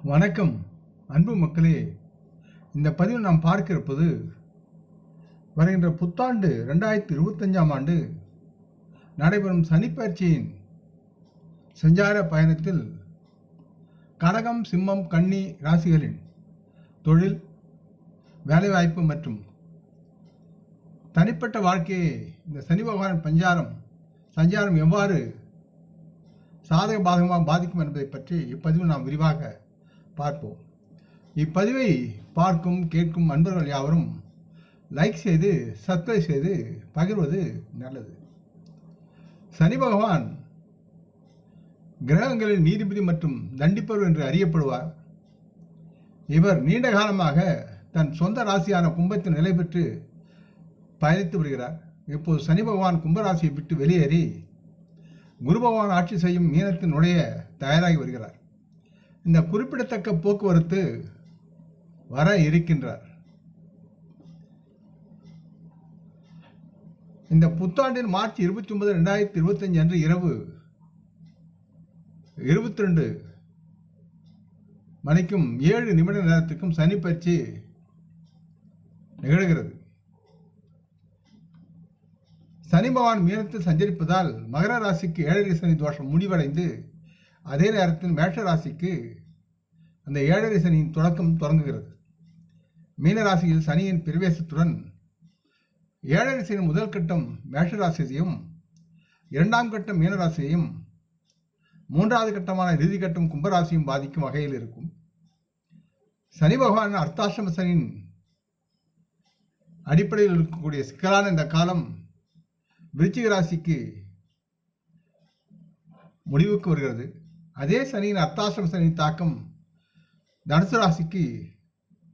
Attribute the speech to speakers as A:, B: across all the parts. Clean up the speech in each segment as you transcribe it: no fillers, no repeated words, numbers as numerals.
A: வணக்கம் அன்பு மக்களே. இந்த பதிவில் நாம் பார்க்க இருப்பது வருகின்ற புத்தாண்டு 2025ஆம் ஆண்டு நடைபெறும் சனிப்பெயர்ச்சியின் சஞ்சார பயணத்தில் கடகம், சிம்மம், கன்னி ராசிகளின் தொழில், வேலைவாய்ப்பு மற்றும் தனிப்பட்ட வாழ்க்கையை இந்த சனி பகவான் சஞ்சாரம் எவ்வாறு சாதக பாதகமாக பாதிக்கும் என்பதை பற்றி இப்பதிவில் நாம் விரிவாக பார்ப்போம். இப்பதிவை பார்க்கும் கேட்கும் அன்பர்கள் யாவரும் லைக் செய்து சப்ஸ்கிரைப் செய்து பகிர்வது நல்லது. சனி பகவான் கிரகங்களில் நீதிபதி மற்றும் தண்டிப்பவர் என்று அறியப்படுவார். இவர் நீண்ட காலமாக தன் சொந்த ராசியான கும்பத்தில் நிலை பெற்று பயணித்து வருகிறார். இப்போது சனி பகவான் கும்பராசியை விட்டு வெளியேறி குரு பகவான் ஆட்சி செய்யும் மீனத்தில் நுழைய தயாராகி வருகிறார். இந்த குறிப்பிடத்தக்க போக்குவரத்து வர இருக்கின்றார். இந்த புத்தாண்டின் மார்ச் 29, 2025 அன்று இரவு 22 மணிக்கும் 7 நிமிட நேரத்துக்கும் சனி பயிற்சி நிகழ்கிறது. சனி பகவான் மீனத்தில் சஞ்சரிப்பதால் மகர ராசிக்கு 7.5 சனி தோஷம் முடிவடைந்து அதே நேரத்தில் மேஷ ராசிக்கு அந்த 7.5 சனியின் தொடங்குகிறது. மீன ராசியில் சனியின் பிரவேசத்துடன் 7.5 சனி முதல் கட்டம் மேஷ ராசியையும், இரண்டாம் கட்டம் மீன ராசியையும், மூன்றாவது கட்டமான இறுதி கட்டம் கும்பராசியும் பாதிக்கும் வகையில் இருக்கும். சனி பகவான் அர்த்தாஷ்டம சனியின் அடிப்படையில் இருக்கக்கூடிய சிக்கலான இந்த காலம் விருச்சிக ராசிக்கு முடிவுக்கு வருகிறது. அதே சனியின் அர்த்தாஷ்டம சனியின் தாக்கம் தனுசு ராசிக்கு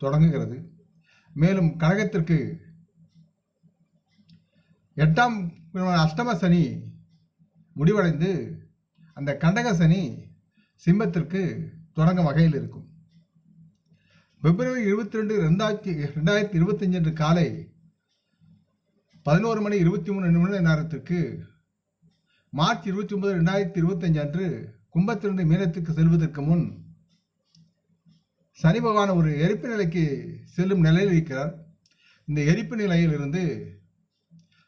A: தொடங்குகிறது. மேலும் கடகத்திற்கு 8ஆம் அஷ்டம சனி முடிவடைந்து அந்த கண்டக சனி சிம்மத்திற்கு தொடங்கும் வகையில் இருக்கும். பிப்ரவரி 22, 2025 அன்று காலை 11:23 நேரத்திற்கு மார்ச் 29, 2025 அன்று கும்பத்திலிருந்து மீனத்துக்கு செல்வதற்கு முன் சனி பகவான் ஒரு எரிப்பு நிலைக்கு செல்லும் நிலையில் இருக்கிறார். இந்த எரிப்பு நிலையில் இருந்து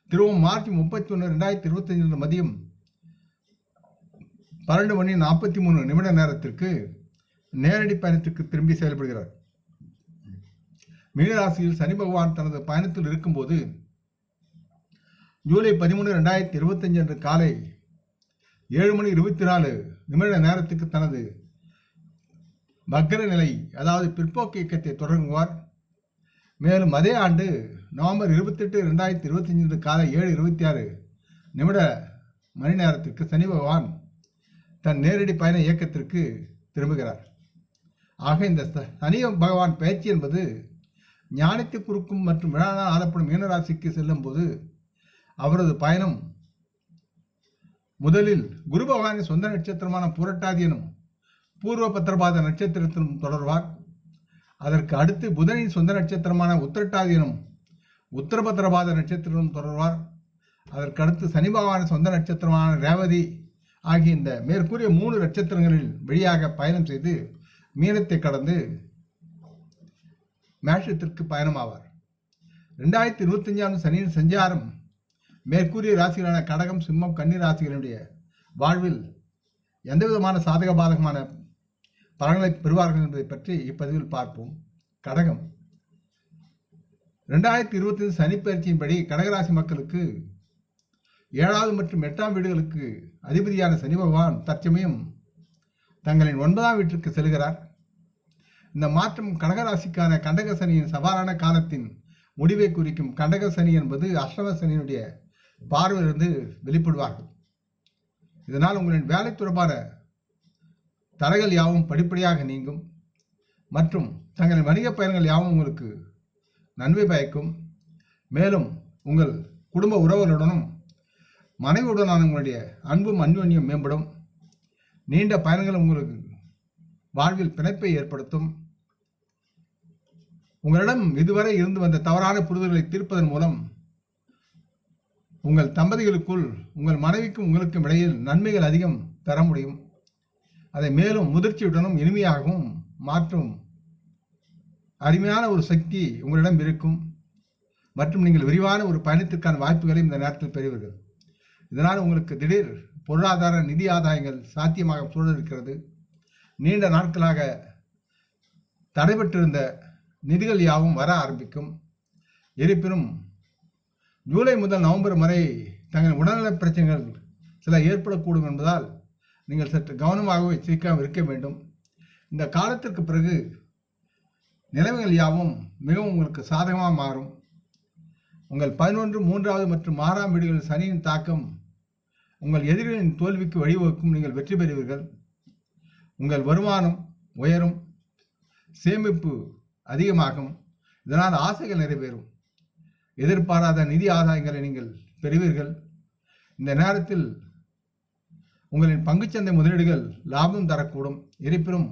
A: திரும்ப மார்ச் 31, 2025 அன்று மதியம் 12:43 நேரத்திற்கு நேரடி பயணத்திற்கு திரும்பி செயல்படுகிறார். மீனராசியில் சனி பகவான் தனது பயணத்தில் இருக்கும்போது ஜூலை 13, 2025 அன்று காலை 7:24 நேரத்துக்கு தனது வக்ர நிலை, அதாவது பிற்போக்கு இயக்கத்தை தொடங்குவார். மேலும் அதே ஆண்டு நவம்பர் 28, 2025 அன்று காலை 7:26 நேரத்திற்கு சனி பகவான் தன் நேரடி பயண இயக்கத்திற்கு திரும்புகிறார். ஆக இந்த சனி பகவான் பயிற்சி என்பது ஞானத்தை குறுக்கும் மற்றும் விழானால் ஆளப்படும் மீனராசிக்கு செல்லும் போது அவரது பயணம் முதலில் குரு பகவானின் சொந்த நட்சத்திரமான புரட்டாதி எனும் பூர்வ பத்திரபாத நட்சத்திரத்திலும் தொடர்வார். அதற்கு அடுத்து புதனின் சொந்த நட்சத்திரமான உத்திரட்டாதி எனும் உத்தரபத்திரபாத நட்சத்திரத்திலும் தொடர்வார். அதற்கு அடுத்து சனி பகவானின் சொந்த நட்சத்திரமான ரேவதி ஆகிய இந்த மேற்கூறிய 3 நட்சத்திரங்களில் வழியாக பயணம் செய்து மீனத்தை கடந்து மேஷத்திற்கு பயணமாவார். 2025 சனியின் சஞ்சாரம் மேற்கூறிய ராசிகளான கடகம், சிம்மம், கன்னி ராசிகளுடைய வாழ்வில் எந்தவிதமான சாதக பாதகமான பலன்களை பெறுவார்கள் என்பதை பற்றி இப்பதிவில் பார்ப்போம். கடகம் 2025 சனி பயிற்சியின்படி கடகராசி மக்களுக்கு 7வது மற்றும் 8ஆம் வீடுகளுக்கு அதிபதியான சனி பகவான் தற்சமயம் தங்களின் 9ஆம் வீட்டிற்கு செல்கிறார். இந்த மாற்றம் கடகராசிக்கான கண்டக சனியின் சவாலான காலத்தின் முடிவை குறிக்கும். கண்டக சனி என்பது அஷ்டம சனியினுடைய பார்வையிலிருந்து வெளிப்படுவார்கள். இதனால் உங்களின் வேலை தொடர்பான தடைகள் யாவும் படிப்படியாக நீங்கும் மற்றும் தங்களின் வணிக பயணங்கள் யாவும் உங்களுக்கு நன்மை பயக்கும். மேலும் உங்கள் குடும்ப உறவுகளுடனும் மனைவியுடனான உங்களுடைய அன்பும் அந்யோன்யம் மேம்படும். நீண்ட பயணங்கள் உங்களுக்கு வாழ்வில் பிணைப்பை ஏற்படுத்தும். உங்களிடம் இதுவரை இருந்து வந்த தவறான புரிதல்களை தீர்ப்பதன் மூலம் உங்கள் தம்பதிகளுக்குள், உங்கள் மனைவிக்கும் உங்களுக்கும் இடையில் நன்மைகள் அதிகம் பெற முடியும். அதை மேலும் முதிர்ச்சியுடனும் இனிமையாகவும் மாற்றும் அருமையான ஒரு சக்தி உங்களிடம் இருக்கும். மற்றும் நீங்கள் விரிவான ஒரு பயணத்திற்கான வாய்ப்புகளை இந்த நேரத்தில் பெறுவீர்கள். இதனால் உங்களுக்கு திடீர் பொருளாதார நிதி ஆதாயங்கள் சாத்தியமாக சூழல் இருக்கிறது. நீண்ட நாட்களாக தடைபட்டிருந்த நிதிகள் யாவும் வர ஆரம்பிக்கும். இருப்பினும் ஜூலை முதல் நவம்பர் வரை தங்கள் உடல்நலப் பிரச்சனைகள் சில ஏற்படக்கூடும் என்பதால் நீங்கள் சற்று கவனமாக எச்சரிக்கையாக இருக்க வேண்டும். இந்த காலத்திற்கு பிறகு நிலைமைகள் யாவும் மிகவும் உங்களுக்கு சாதகமாக மாறும். உங்கள் 11, 3வது மற்றும் 6ஆம் வீடுகளில் சனியின் தாக்கம் உங்கள் எதிரிகளின் தோல்விக்கு வழிவகுக்கும். நீங்கள் வெற்றி பெறுவீர்கள். உங்கள் வருமானம் உயரும், சேமிப்பு அதிகமாகும். இதனால் ஆசைகள் நிறைவேறும். எதிர்பாராத நிதி ஆதாயங்களை நீங்கள் பெறுவீர்கள். இந்த நேரத்தில் உங்களின் பங்குச்சந்தை முதலீடுகள் லாபம் தரக்கூடும். இருப்பினும்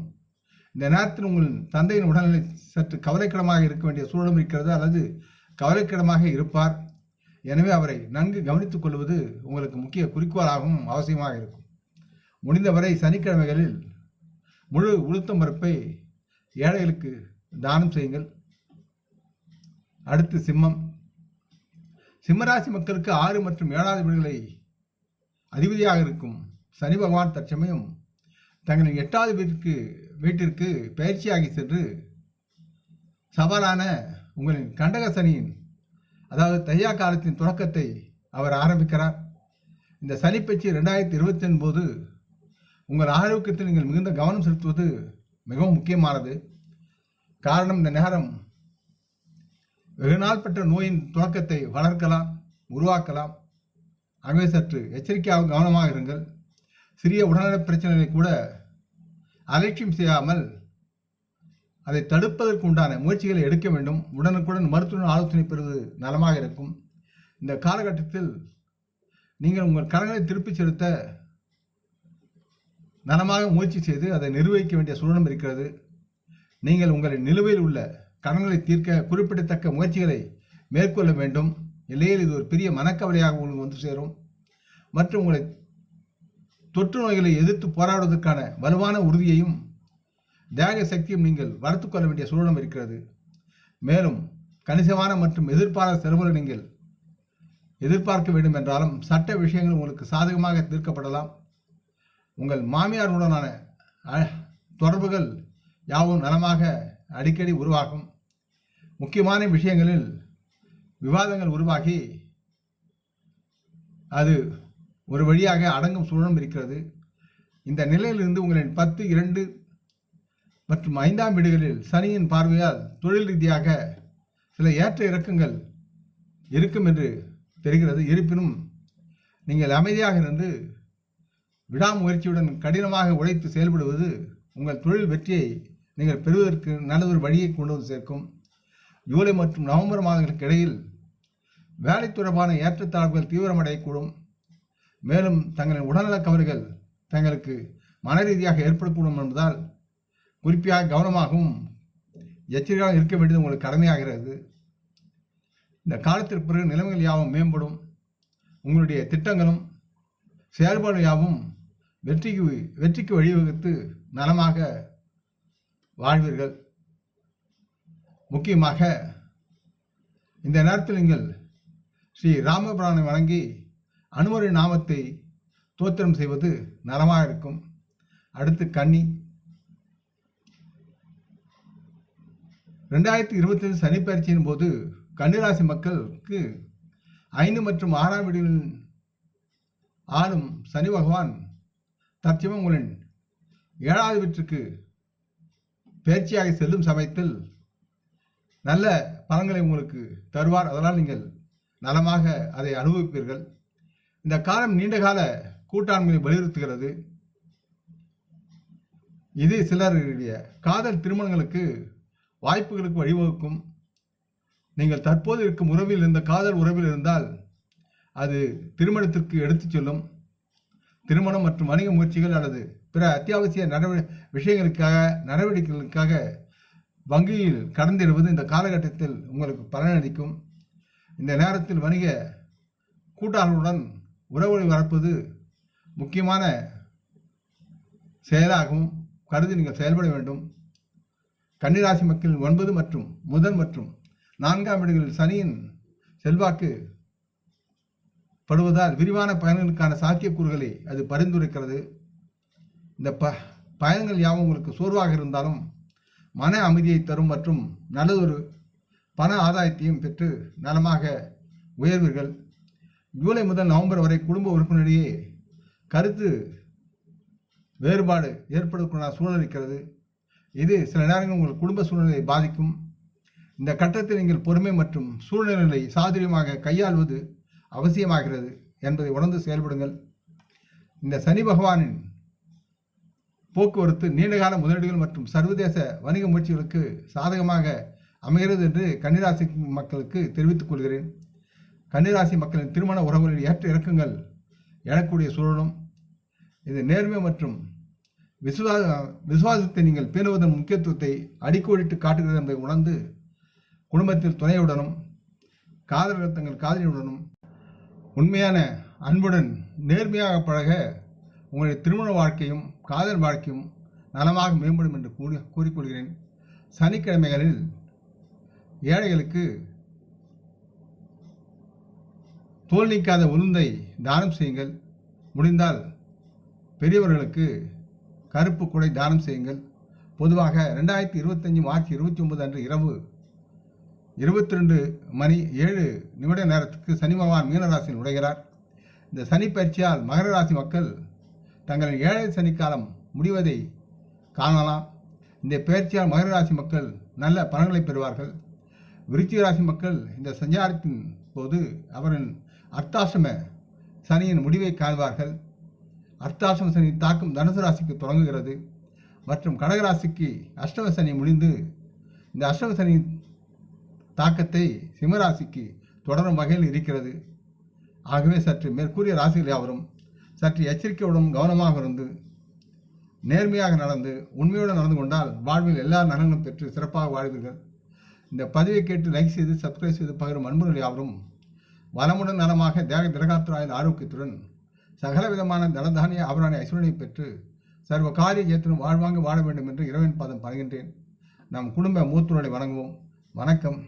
A: இந்த நேரத்தில் உங்கள் தந்தையின் உடல்நிலை சற்று கவலைக்கிடமாக இருக்க வேண்டிய சூழலும் இருக்கிறது, அல்லது கவலைக்கிடமாக இருப்பார். எனவே அவரை நன்கு கவனித்துக் கொள்வது உங்களுக்கு முக்கிய குறிக்கோளாகவும் அவசியமாக இருக்கும். முடிந்தவரை சனிக்கிழமைகளில் முழு உளுத்தம் பருப்பை ஏழைகளுக்கு தானம் செய்யுங்கள். அடுத்து சிம்மம். சிம்மராசி மக்களுக்கு 6 மற்றும் 7வது வீடுகளை அதிபதியாக இருக்கும் சனி பகவான் தற்சமயம் தங்களின் 8வது வீட்டிற்கு பயிற்சியாகி சென்று சவாலான உங்களின் கண்டக சனியின் அதாவது தையா காலத்தின் தொடக்கத்தை அவர் ஆரம்பிக்கிறார். இந்த சனி பயிற்சி 2022 போது உங்கள் ஆரோக்கியத்தில் நீங்கள் மிகுந்த கவனம் செலுத்துவது மிகவும் முக்கியமானது. காரணம், இந்த நேரம் வெகுநாள் பெற்ற நோயின் தொடக்கத்தை வளர்க்கலாம், உருவாக்கலாம். ஆகவே சற்று எச்சரிக்கையாக கவனமாக இருங்கள். சிறிய உடல்நலப் பிரச்சனைகளை கூட அலட்சியம் செய்யாமல் அதை தடுப்பதற்கு உண்டான முயற்சிகளை எடுக்க வேண்டும். உடனுக்குடன் மருத்துவ ஆலோசனை பெறுவது நலமாக இருக்கும். இந்த காலகட்டத்தில் நீங்கள் உங்கள் கடன்களை திருப்பிச் செலுத்த நலமாக முயற்சி செய்து அதை நிர்வகிக்க வேண்டிய சூழலும் இருக்கிறது. நீங்கள் உங்களின் நிலுவையில் உள்ள கடன்களை தீர்க்க குறிப்பிடத்தக்க முயற்சிகளை மேற்கொள்ள வேண்டும். இல்லையில் இது ஒரு பெரிய மனக்கவலையாக உங்களுக்கு வந்து சேரும். மற்றும் உங்களை தொற்று நோய்களை எதிர்த்து போராடுவதற்கான வலுவான உறுதியையும் தேக சக்தியும் நீங்கள் வளர்த்துக் கொள்ள வேண்டிய சூழலும் இருக்கிறது. மேலும் கணிசமான மற்றும் எதிர்பாராத செலவுகளை நீங்கள் எதிர்பார்க்க வேண்டும் என்றாலும் சட்ட விஷயங்கள் உங்களுக்கு சாதகமாக தீர்க்கப்படலாம். உங்கள் மாமியாருடனான தொடர்புகள் யாவும் நலமாக அடிக்கடி உருவாகும். முக்கியமான விஷயங்களில் விவாதங்கள் உருவாகி அது ஒரு வழியாக அடங்கும் சூழலும் இருக்கிறது. இந்த நிலையிலிருந்து உங்களின் 10, 2 மற்றும் 5ஆம் வீடுகளில் சனியின் பார்வையால் தொழில் ரீதியாக சில ஏற்ற இறக்கங்கள் இருக்கும் என்று தெரிகிறது. இருப்பினும் நீங்கள் அமைதியாக இருந்து விடாமுயற்சியுடன் கடினமாக உழைத்து செயல்படுவது உங்கள் தொழில் வெற்றியை நீங்கள் பெறுவதற்கு நல்லதொரு வழியை கொண்டு வந்து சேர்க்கும். ஜூலை மற்றும் நவம்பர் மாதங்களுக்கு இடையில் வேலை தொடர்பான ஏற்றத்தாழ்வுகள் தீவிரமடையக்கூடும். மேலும் தங்களின் உடல்நலக் கவலைகள் தங்களுக்கு மன ரீதியாக ஏற்படக்கூடும் என்பதால் குறிப்பாக கவனமாகவும் எச்சரிக்கையாக இருக்க வேண்டியது உங்களுக்கு கடமையாகிறது. இந்த காலத்திற்கு பிறகு நிலைமைகள் யாவும் மேம்படும். உங்களுடைய திட்டங்களும் செயல்பாடு யாவும் வெற்றிக்கு வழிவகுத்து நலமாக வாழ்வீர்கள். முக்கியமாக இந்த நேரத்தில் நீங்கள் ஸ்ரீ ராமபிரானை வணங்கி அனுமரின் நாமத்தை தோத்திரம் செய்வது நலமாக இருக்கும். அடுத்து கன்னி. 2025 சனி பயிற்சியின் போது கன்னிராசி மக்களுக்கு 5 மற்றும் 6ஆம் வீடுகளில் ஆளும் சனி பகவான் தற்சமயம் உங்களின் 7வது வீட்டிற்கு பயிற்சியாக செல்லும் சமயத்தில் நல்ல பலன்களை உங்களுக்கு தருவார். அதனால் நீங்கள் நலமாக அதை அனுபவிப்பீர்கள். இந்த காலம் நீண்டகால கூட்டாண்மையை வலியுறுத்துகிறது. இது சிலருடைய காதல் திருமணங்களுக்கு வாய்ப்புகளுக்கு வழிவகுக்கும். நீங்கள் தற்போது இருக்கும் உறவில் இருந்த காதல் உறவில் இருந்தால் அது திருமணத்திற்கு எடுத்துச் செல்லும். திருமணம் மற்றும் வணிக முயற்சிகள் அல்லது பிற அத்தியாவசிய நடவடிக்கைகளுக்காக வங்கியில் கடந்திடுவது இந்த காலகட்டத்தில் உங்களுக்கு பலனளிக்கும். இந்த நேரத்தில் வணிக கூட்டாளர்களுடன் உறவுகளை வளர்ப்பது முக்கியமான செயலாகவும் கருதி நீங்கள் செயல்பட வேண்டும். கன்னிராசி மக்கள் 9 மற்றும் முதல் மற்றும் 4ஆம் வீடுகளில் சனியின் செல்வாக்கு படுவதால் விரிவான பயணங்களுக்கான சாத்தியக்கூறுகளை அது பரிந்துரைக்கிறது. இந்த பயணங்கள் யாவும் உங்களுக்கு சோர்வாக இருந்தாலும் மன அமைதியை தரும் மற்றும் நல்லதொரு பண ஆதாயத்தையும் பெற்று நலமாக உயர்வீர்கள். ஜூலை முதல் நவம்பர் வரை குடும்ப உறுப்பினரிடையே கருத்து வேறுபாடு ஏற்படக்கூடிய சூழல் இருக்கிறது. இது சில நேரங்களில் உங்கள் குடும்ப சூழ்நிலையை பாதிக்கும். இந்த கட்டத்தில் நீங்கள் பொறுமை மற்றும் சூழ்நிலைகளை சாதுரியமாக கையாள்வது அவசியமாகிறது என்பதை உணர்ந்து செயல்படுங்கள். இந்த சனி பகவானின் போக்குவரத்து நீண்டகால முதலீடுகள் மற்றும் சர்வதேச வணிக முயற்சிகளுக்கு சாதகமாக அமைகிறது என்று கன்னிராசி மக்களுக்கு தெரிவித்துக் கொள்கிறேன். கன்னிராசி மக்களின் திருமண உறவுகளில் ஏற்ற இறக்கங்கள் எழக்கூடிய சூழலும் இது நேர்மை மற்றும் விசுவாசத்தை நீங்கள் பேணுவதன் முக்கியத்துவத்தை அடிக்கோடிட்டு காட்டுகிறது என்பதை உணர்ந்து குடும்பத்தில் துணையுடனும் காதலர்கள் தங்கள் காதலியுடனும் உண்மையான அன்புடன் நேர்மையாக பழக உங்களுடைய திருமண வாழ்க்கையும் காதல் வாழ்க்கையும் நலமாக மேம்படும் என்று கூறிக்கொள்கிறேன். சனிக்கிழமைகளில் ஏழைகளுக்கு தோல் நீக்காத உளுந்தை தானம் செய்யுங்கள். முடிந்தால் பெரியவர்களுக்கு கருப்பு குடை தானம் செய்யுங்கள். பொதுவாக 2025 மார்ச் 29 அன்று இரவு 22:07 நேரத்துக்கு சனி பகவான் மீனராசியில் நுழைகிறார். இந்த சனி பயிற்சியால் மகர ராசி மக்கள் தங்களின் ஏழை சனிக்காலம் முடிவதை காணலாம். இந்த பயிற்சியால் மகர ராசி மக்கள் நல்ல பலன்களை பெறுவார்கள். விருச்சிக ராசி மக்கள் இந்த சஞ்சாரத்தின் போது அவரின் அர்த்தாசிரம சனியின் முடிவை காண்பார்கள். அர்த்தாசிரம சனி தாக்கம் தனுசு ராசிக்கு தொடங்குகிறது மற்றும் கடகராசிக்கு அஷ்டம சனி முடிந்து இந்த அஷ்டம சனி தாக்கத்தை சிம்மராசிக்கு தொடரும் வகையில் இருக்கிறது. ஆகவே சற்று மேற்கூறிய ராசிகள் யாவரும் சற்று எச்சரிக்கையுடன் கவனமாக இருந்து நேர்மையாக நடந்து உண்மையுடன் நடந்து கொண்டால் வாழ்வில் எல்லா நலன்களும் பெற்று சிறப்பாக வாழ்வீர்கள். இந்த பதிவை கேட்டு லைக் செய்து சப்ஸ்கிரைப் செய்து பகிரும் அன்புகள் யாவரும் வளமுடன் நலமாக தேக திரகாத்திராயில் ஆரோக்கியத்துடன் சகல விதமான தனதானிய ஆபராணி ஐஸ்வரனை பெற்று சர்வ காரிய ஜெயத்திலும் வாழ்வாங்க வாழ வேண்டும் என்று இறைவன் பாதம் பணிகின்றேன். நம் குடும்ப மூத்தோரை வணங்குவோம். வணக்கம்.